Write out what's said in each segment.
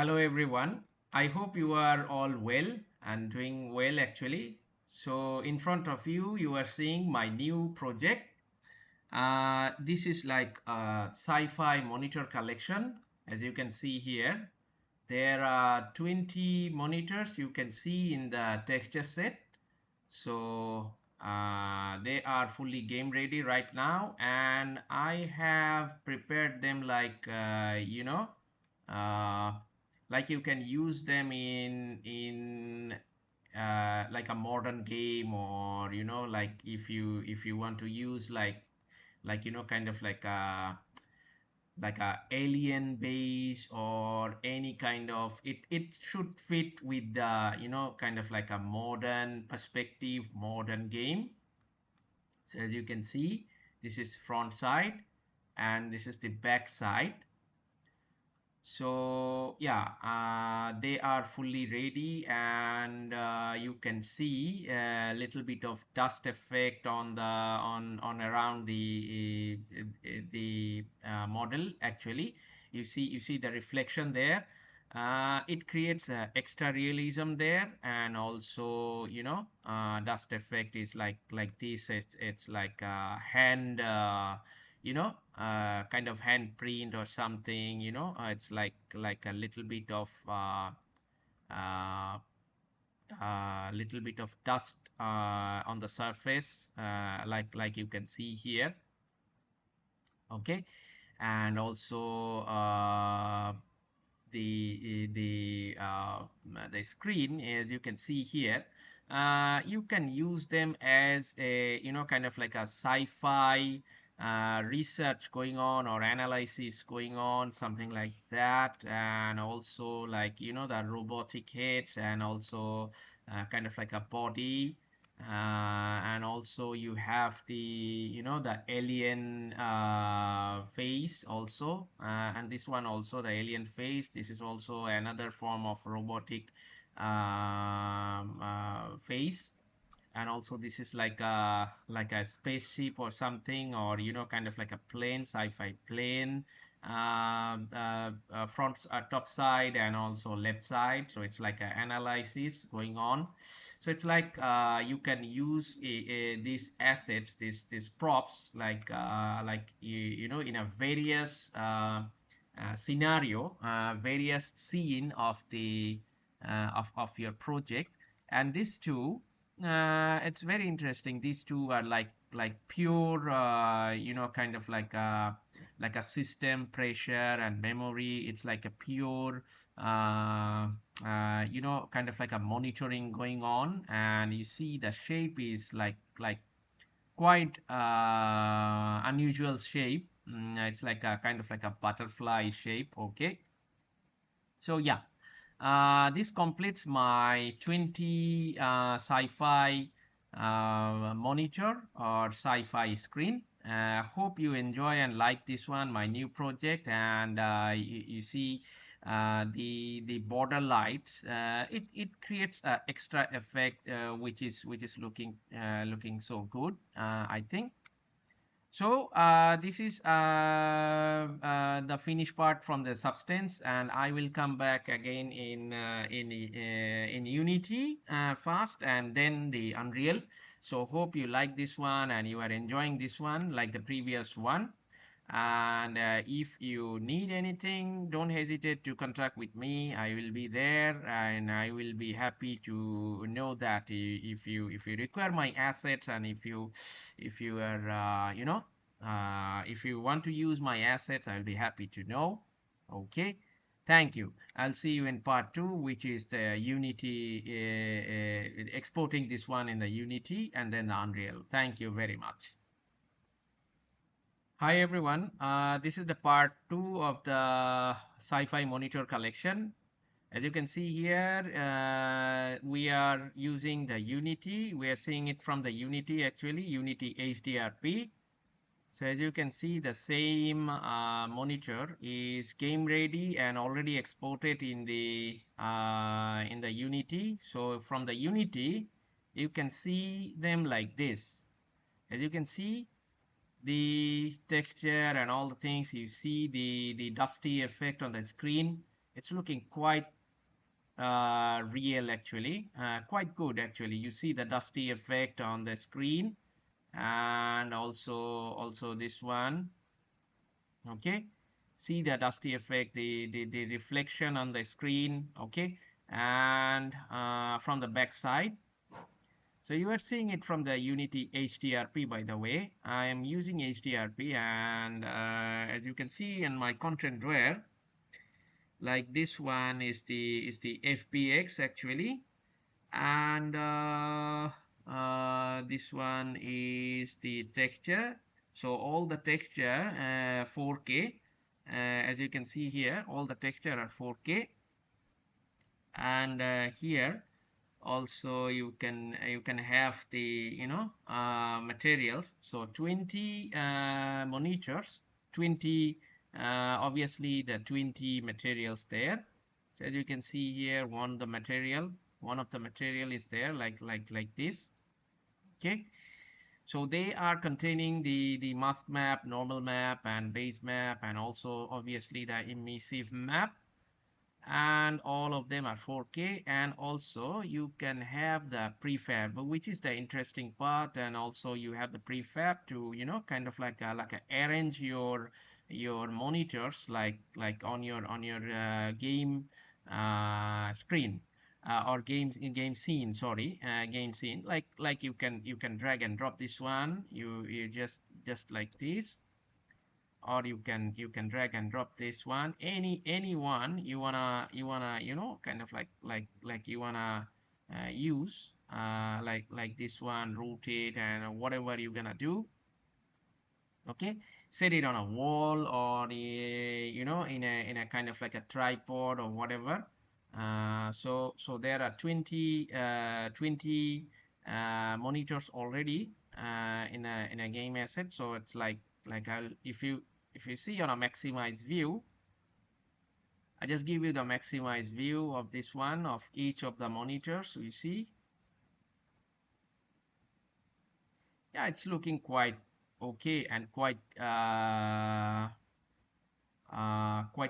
Hello everyone. I hope you are all well and doing well actually. So in front of you, you are seeing my new project. This is like a sci-fi monitor collection. As you can see here, there are 20 monitors you can see in the texture set. So they are fully game ready right now, and I have prepared them like uh, like you can use them in like a modern game, or like if you want to use like kind of like a alien base or any kind of it should fit with the kind of like a modern perspective, modern game. So as you can see, this is front side and this is the back side. So yeah, they are fully ready, and you can see a little bit of dust effect on the on around the model. Actually, you see the reflection there. It creates extra realism there, and also dust effect is like this. It's like a hand kind of handprint or something. It's like a uh, little bit of dust on the surface, like you can see here. Okay, and also the screen, as you can see here. You can use them as a kind of like a sci-fi research going on or analysis going on, something like that. And also like the robotic heads, and also kind of like a body, and also you have the alien face also, and this one also the alien face. This is also another form of robotic face. And also this is like a spaceship or something, or kind of like a plane, sci-fi plane, front top side and also left side. So it's like an analysis going on. So it's like you can use these assets, these props, like in a various scenario, various scene of the of your project. And these two, it's very interesting. These two are like pure kind of like a system pressure and memory. It's like a pure kind of like a monitoring going on. And you see the shape is like quite unusual shape. It's like a kind of like a butterfly shape. Okay, so yeah, this completes my 20 sci-fi monitor or sci-fi screen. Hope you enjoy and like this one, my new project. And you see the border lights. It creates an extra effect, which is looking so good, I think. So this is the finished part from the substance, and I will come back again in Unity first, and then the Unreal. So hope you like this one and you are enjoying this one like the previous one. And if you need anything, don't hesitate to contact with me. I will be there, and I will be happy to know that if you require my assets, and if you are if you want to use my assets, I'll be happy to know. Okay, thank you. I'll see you in part 2, which is the Unity, exporting this one in the Unity and then the Unreal. Thank you very much. Hi everyone, this is the part 2 of the sci-fi monitor collection. As you can see here, we are using the Unity. We are seeing it from the Unity, actually, Unity HDRP. So as you can see, the same monitor is game ready and already exported in the Unity. So from the Unity, you can see them like this. As you can see, the texture and all the things, you see the dusty effect on the screen. it's looking quite real actually, quite good actually. You see the dusty effect on the screen, and also this one. Okay, see the dusty effect, the reflection on the screen. Okay, and from the back side. So you are seeing it from the Unity HDRP, by the way. I am using HDRP, and as you can see in my content drawer, like this one is the FBX actually, and this one is the texture. So all the texture 4K, as you can see here, all the texture are 4K, and here also you can have the materials. So 20 monitors, 20 obviously the 20 materials there. So as you can see here, one of the material is there, like this. Okay, so they are containing the mask map, normal map, and base map, and also obviously the emissive map, and all of them are 4K. And also you can have the prefab, which is the interesting part, and also you have the prefab to kind of like arrange your monitors like on your game screen, or game scene, sorry, game scene, like you can drag and drop this one, you just like this, or you can drag and drop this one, any one you wanna kind of like you wanna use, like this one, rotate and whatever you're gonna do. Okay, set it on a wall, or in a kind of like a tripod or whatever. So there are 20 monitors already in a game asset. So it's like if you see on a maximize view, I just give you the maximize view of this one, of each of the monitors. So you see, yeah, it's looking quite okay, and quite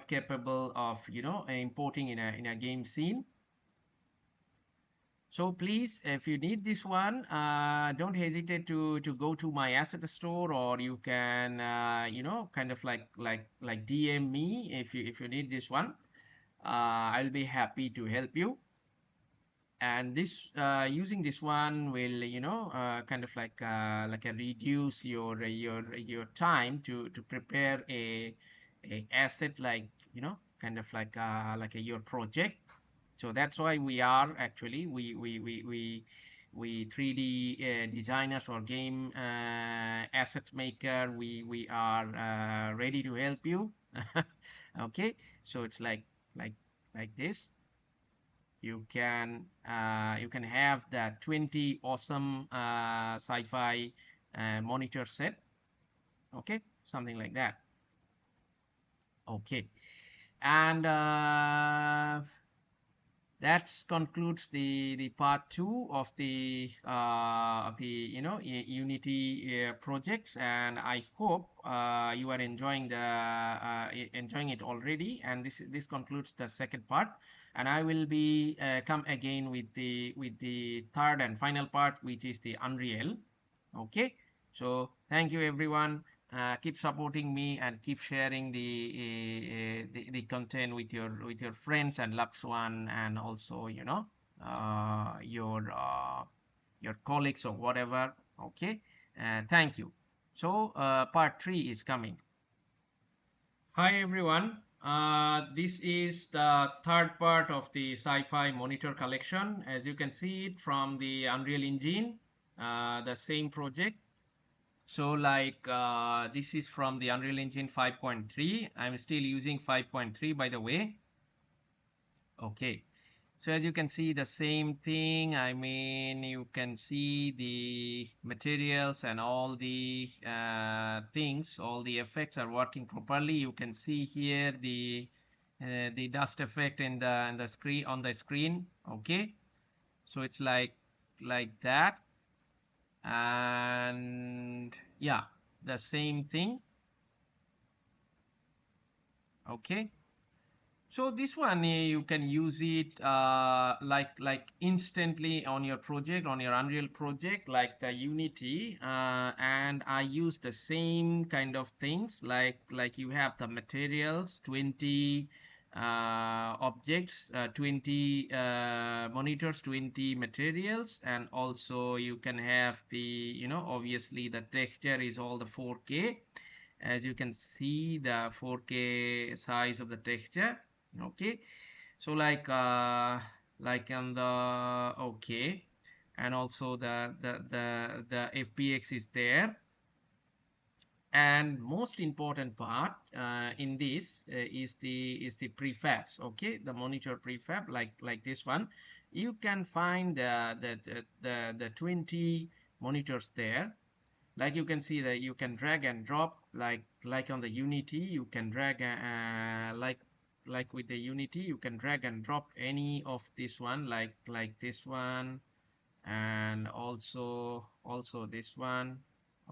capable of importing in a game scene. So please, if you need this one, don't hesitate to go to my asset store, or you can kind of like DM me if you need this one. I'll be happy to help you. And this using this one will kind of like a reduce your time to prepare a asset, like kind of like your project. So that's why we are actually we 3D designers or game assets maker, we are ready to help you. Okay, so it's like this. You can have that 20 awesome sci-fi monitor set. Okay, something like that. Okay, and that concludes the part 2 of the Unity projects, and I hope you are enjoying it already. And this concludes the second part, and I will be come again with the third and final part, which is the Unreal. Okay, so thank you everyone. Keep supporting me, and keep sharing the content with your friends and loved one, and also your colleagues or whatever. Okay, thank you. So part 3 is coming. Hi everyone. This is the third part of the sci-fi monitor collection. As you can see it from the Unreal Engine, the same project. So like this is from the Unreal Engine 5.3. I'm still using 5.3, by the way. Okay, so as you can see, the same thing. I mean, you can see the materials and all the things, all the effects are working properly. You can see here the dust effect in the screen, on the screen. Okay, so it's like that. And yeah, the same thing. Okay, So this one you can use it like instantly on your project, on your Unreal project, like the Unity, and I use the same kind of things like you have the materials, 20 objects, 20 monitors, 20 materials, and also you can have the, you know, obviously the texture is all the 4K. As you can see the 4K size of the texture. Okay, so like on the okay, and also the FBX is there. And most important part in this is the prefabs. Okay, the monitor prefab, like this one, you can find the 20 monitors there. Like you can see that you can drag and drop, like on the Unity you can drag like with the Unity you can drag and drop any of this one, like this one, and also this one.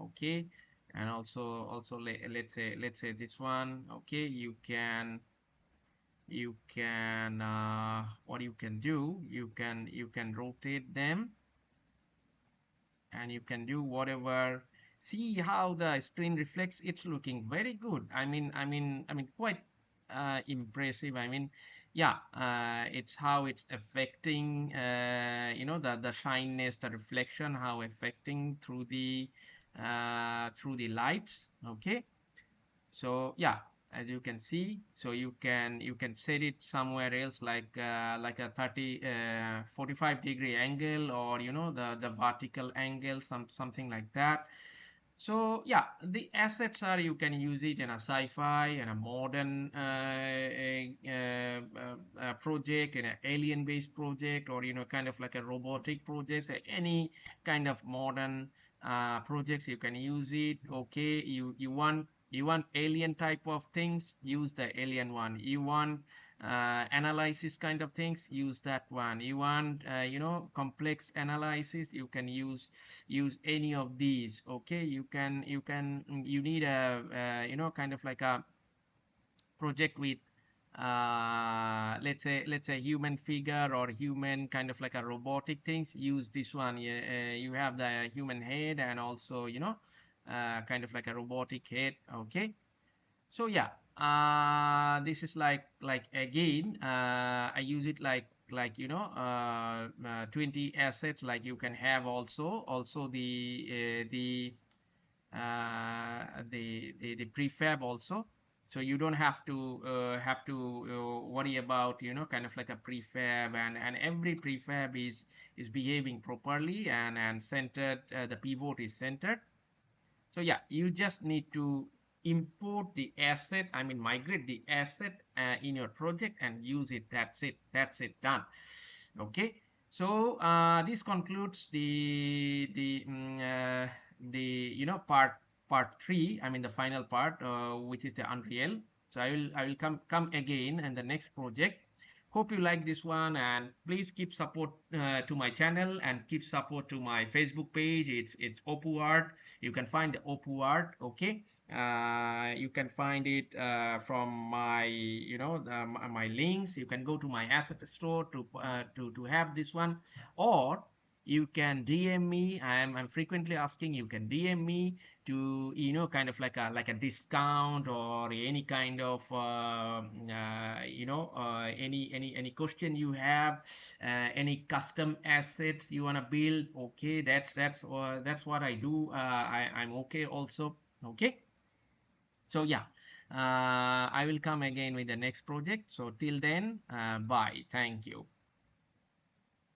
Okay, and also let's say this one. Okay, you can what you can do, you can rotate them, and you can do whatever. See how the screen reflects, it's looking very good. I mean quite impressive. I mean, yeah, it's how it's affecting, you know, the shyness, the reflection, how affecting through the lights. Okay, so yeah, as you can see, so you can set it somewhere else, like a 45-degree angle, or you know, the vertical angle, something like that. So yeah, the assets are, you can use it in a sci-fi and a modern project, in an alien based project, or you know, kind of like a robotic project, any kind of modern projects you can use it. Okay, you want alien type of things, use the alien one. You want analysis kind of things, use that one. You want you know, complex analysis, you can use any of these. Okay, you need a you know, kind of like a project with let's say human figure, or human kind of like a robotic things, use this one. You have the human head, and also, you know, kind of like a robotic head. Okay, so yeah, this is like again, I use it like you know, 20 assets. Like you can have also the prefab also. So you don't have to worry about, you know, kind of like a prefab, and every prefab is behaving properly, and centered, the pivot is centered. So yeah, you just need to import the asset, I mean migrate the asset in your project and use it. That's it, done. Okay, so this concludes the you know, part 3, I mean the final part, which is the Unreal. So I will come again in the next project. Hope you like this one, and please keep support to my channel, and keep support to my Facebook page. It's Opu Art. You can find the Opu Art. Okay, you can find it from my, you know, my links. You can go to my asset store to have this one, or you can DM me. I'm frequently asking. You can DM me to, you know, kind of like a discount, or any kind of you know, any question you have, any custom assets you want to build. Okay, that's what I do. I'm okay also. Okay, so yeah, I will come again with the next project. So till then, bye, thank you.